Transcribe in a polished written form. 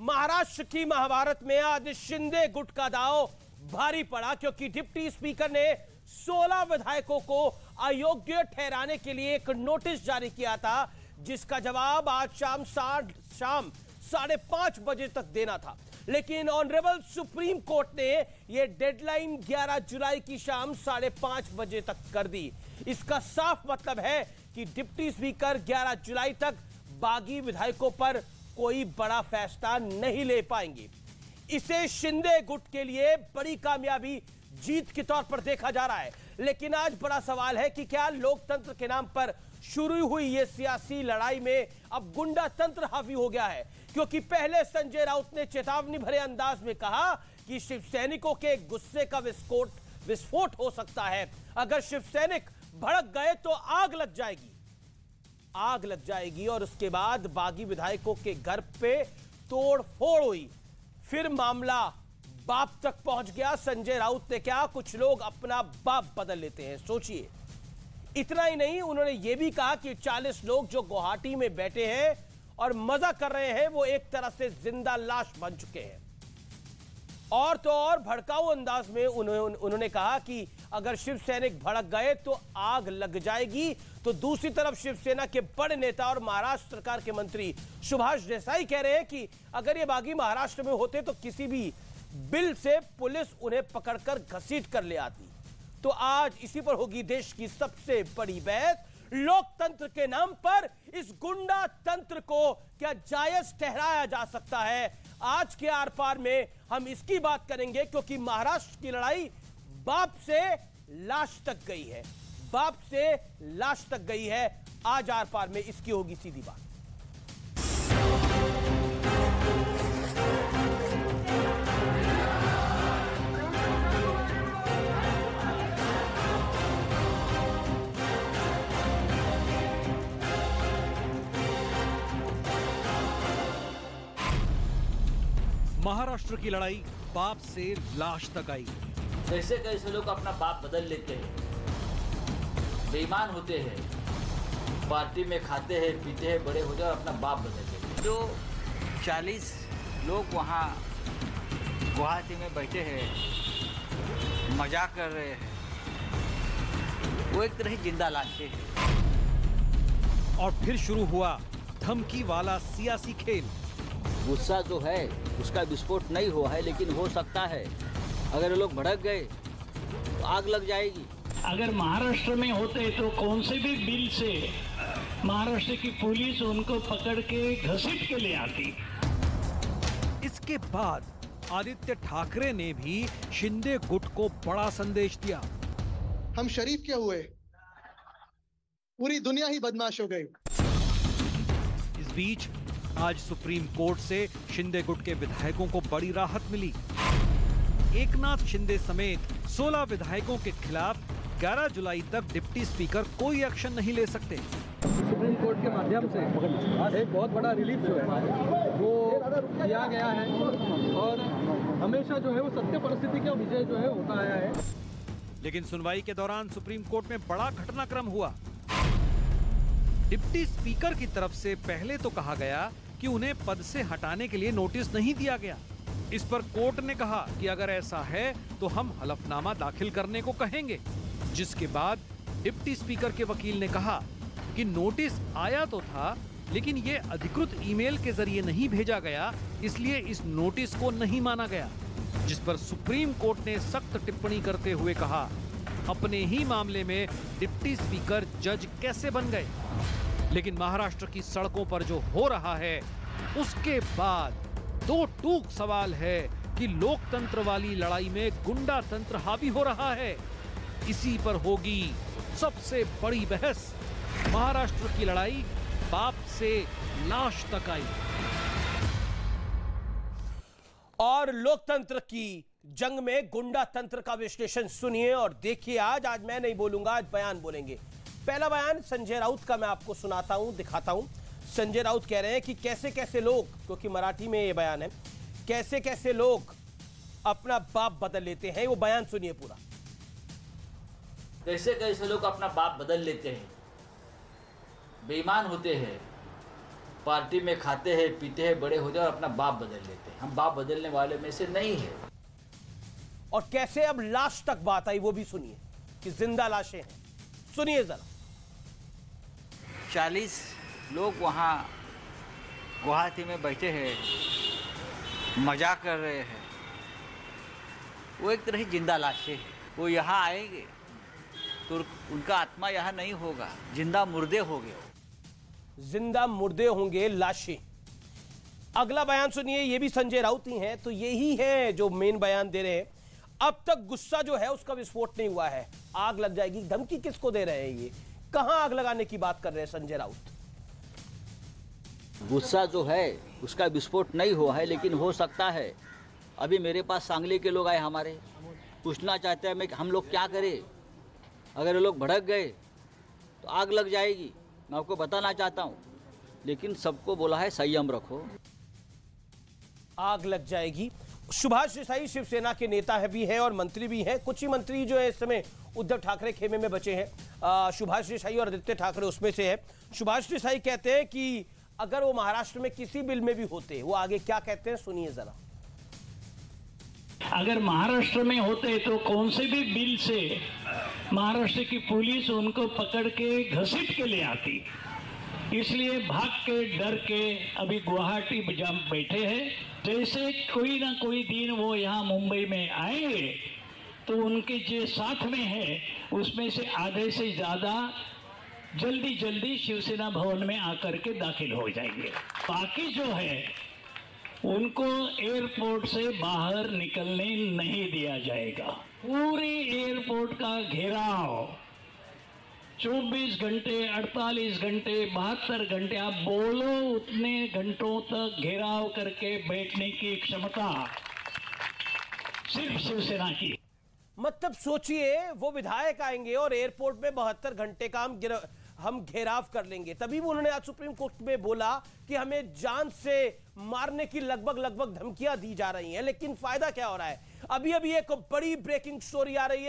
महाराष्ट्र की महाभारत में आज शिंदे गुट का दांव भारी पड़ा, क्योंकि डिप्टी स्पीकर ने 16 विधायकों को अयोग्य ठहराने के लिए एक नोटिस जारी किया था, जिसका जवाब आज शाम 5:30 बजे तक देना था। लेकिन ऑनरेबल सुप्रीम कोर्ट ने यह डेडलाइन 11 जुलाई की शाम 5:30 बजे तक कर दी। इसका साफ मतलब है कि डिप्टी स्पीकर 11 जुलाई तक बागी विधायकों पर कोई बड़ा फैसला नहीं ले पाएंगे। इसे शिंदे गुट के लिए बड़ी कामयाबी, जीत के तौर पर देखा जा रहा है। लेकिन आज बड़ा सवाल है कि क्या लोकतंत्र के नाम पर शुरू हुई ये सियासी लड़ाई में अब गुंडा तंत्र हावी हो गया है? क्योंकि पहले संजय राउत ने चेतावनी भरे अंदाज में कहा कि शिव सैनिकों के गुस्से का विस्फोट हो सकता है। अगर शिव सैनिक भड़क गए तो आग लग जाएगी और उसके बाद बागी विधायकों के घर पे तोड़ फोड़ हुई। फिर मामला बाप तक पहुंच गया। संजय राउत ने क्या, कुछ लोग अपना बाप बदल लेते हैं, सोचिए। इतना ही नहीं, उन्होंने यह भी कहा कि 40 लोग जो गुवाहाटी में बैठे हैं और मजा कर रहे हैं, वो एक तरह से जिंदा लाश बन चुके हैं। और तो और भड़काऊ अंदाज में उन्होंने कहा कि अगर शिव सैनिक भड़क गए तो आग लग जाएगी। तो दूसरी तरफ शिवसेना के बड़े नेता और महाराष्ट्र सरकार के मंत्री सुभाष देसाई कह रहे हैं कि अगर ये बागी महाराष्ट्र में होते तो किसी भी बिल से पुलिस उन्हें पकड़कर घसीट कर ले आती। तो आज इसी पर होगी देश की सबसे बड़ी बहस। लोकतंत्र के नाम पर इस गुंडा तंत्र को क्या जायज ठहराया जा सकता है? आज के आर पार में हम इसकी बात करेंगे, क्योंकि महाराष्ट्र की लड़ाई बाप से लाश तक गई है। आज आर पार में इसकी होगी सीधी बात। महाराष्ट्र की लड़ाई बाप से लाश तक आई। कैसे कैसे लोग अपना बाप बदल लेते हैं, बेईमान होते हैं, पार्टी में खाते हैं पीते हैं, बड़े हो जाए और अपना बाप बदल लेते हैं। जो 40 लोग वहाँ गुवाहाटी में बैठे हैं, मजाक कर रहे हैं, वो एक तरह जिंदा लाशें हैं। और फिर शुरू हुआ धमकी वाला सियासी खेल। गुस्सा जो है उसका विस्फोट नहीं हुआ है, लेकिन हो सकता है अगर ये लोग भड़क गए तो आग लग जाएगी। अगर महाराष्ट्र में होते तो कौन से भी बिल से महाराष्ट्र की पुलिस उनको पकड़ के घसीट के ले आती। इसके बाद आदित्य ठाकरे ने भी शिंदे गुट को बड़ा संदेश दिया। हम शरीफ क्या हुए, पूरी दुनिया ही बदमाश हो गई। इस बीच आज सुप्रीम कोर्ट से शिंदे गुट के विधायकों को बड़ी राहत मिली। एकनाथ शिंदे समेत 16 विधायकों के खिलाफ 11 जुलाई तक डिप्टी स्पीकर कोई एक्शन नहीं ले सकते। सुप्रीम कोर्ट के माध्यम से एक बहुत बड़ा रिलीफ जो है वो किया गया है, और हमेशा जो है वो सत्य परिस्थिति का विजय जो है होता आया है। लेकिन सुनवाई के दौरान सुप्रीम कोर्ट में बड़ा घटनाक्रम हुआ। डिप्टी स्पीकर की तरफ से पहले तो कहा गया कि उन्हें पद से हटाने के लिए नोटिस नहीं दिया गया। इस पर कोर्ट ने कहा कि अगर ऐसा है तो हम हलफनामा दाखिल करने को कहेंगे, जिसके बाद डिप्टी स्पीकर के वकील ने कहा कि नोटिस आया तो था, लेकिन ये अधिकृत ईमेल के जरिए नहीं भेजा गया, इसलिए इस नोटिस को नहीं माना गया। जिस पर सुप्रीम कोर्ट ने सख्त टिप्पणी करते हुए कहा, अपने ही मामले में डिप्टी स्पीकर जज कैसे बन गए? लेकिन महाराष्ट्र की सड़कों पर जो हो रहा है उसके बाद दो टूक सवाल है कि लोकतंत्र वाली लड़ाई में गुंडा तंत्र हावी हो रहा है। इसी पर होगी सबसे बड़ी बहस। महाराष्ट्र की लड़ाई बाप से लाश तक आई। और लोकतंत्र की जंग में गुंडा तंत्र का विश्लेषण सुनिए और देखिए। आज मैं नहीं बोलूंगा, आज बयान बोलेंगे। पहला बयान संजय राउत का मैं आपको सुनाता हूं, दिखाता हूं। संजय राउत कह रहे हैं कि कैसे कैसे लोग, क्योंकि मराठी में ये बयान है, कैसे कैसे लोग अपना बाप बदल लेते हैं। वो बयान सुनिए पूरा। कैसे कैसे लोग अपना बाप बदल लेते हैं, बेईमान होते हैं, पार्टी में खाते हैं पीते हैं बड़े हो जाए और अपना बाप बदल लेते हैं। हम बाप बदलने वाले में से नहीं है। और कैसे अब लाश तक बात आई वो भी सुनिए कि जिंदा लाशें हैं, सुनिए जरा। 40 लोग वहाँ गुवाहाटी में बैठे हैं, मजाक कर रहे हैं। वो एक तरह की जिंदा लाशें हैं। वो यहाँ आएंगे तो उनका आत्मा यहाँ नहीं होगा, जिंदा मुर्दे हो गए। जिंदा मुर्दे होंगे, लाशें। अगला बयान सुनिए, ये भी संजय राउत ही हैं। तो यही है जो मेन बयान दे रहे हैं। अब तक गुस्सा जो है उसका विस्फोट नहीं हुआ है, आग लग जाएगी। धमकी किसको दे रहे हैं? ये कहां आग लगाने की बात कर रहे हैं संजय राउत? गुस्सा जो है उसका विस्फोट नहीं हुआ है, लेकिन हो सकता है। अभी मेरे पास सांगली के लोग आए, हमारे पूछना चाहते हैं हम लोग क्या करें। अगर ये लोग भड़क गए तो आग लग जाएगी। मैं आपको बताना चाहता हूँ, लेकिन सबको बोला है संयम रखो, आग लग जाएगी। सुभाष देसाई शिवसेना के नेता है भी हैं और मंत्री भी हैं। कुछ ही मंत्री जो है इस समय उद्धव ठाकरे खेमे में बचे हैं। सुभाष देसाई और आदित्य ठाकरे उसमें से है। सुभाष देसाई कहते हैं कि अगर वो महाराष्ट्र में किसी बिल में भी होते, वो आगे क्या कहते हैं सुनिए जरा। अगर महाराष्ट्र में होते तो कौन से भी बिल से महाराष्ट्र की पुलिस उनको पकड़ के घसीट के ले आती। इसलिए भाग के डर के अभी गुवाहाटी बैठे हैं। जैसे कोई ना कोई दिन वो यहाँ मुंबई में आएंगे तो उनके जो साथ में है उसमें से आधे से ज़्यादा जल्दी शिवसेना भवन में आकर के दाखिल हो जाएंगे। बाकी जो है उनको एयरपोर्ट से बाहर निकलने नहीं दिया जाएगा। पूरे एयरपोर्ट का घेराव 24 घंटे, 48 घंटे, 72 घंटे, आप बोलो उतने घंटों तक घेराव करके बैठने की क्षमता सिर्फ शिवसेना की। मतलब सोचिए, वो विधायक आएंगे और एयरपोर्ट में 72 घंटे का हम घेराव कर लेंगे। तभी वो उन्होंने आज सुप्रीम कोर्ट में बोला कि हमें जान से मारने की लगभग धमकियां दी जा रही हैं। लेकिन फायदा क्या हो रहा है? अभी एक बड़ी ब्रेकिंग स्टोरी आ रही है।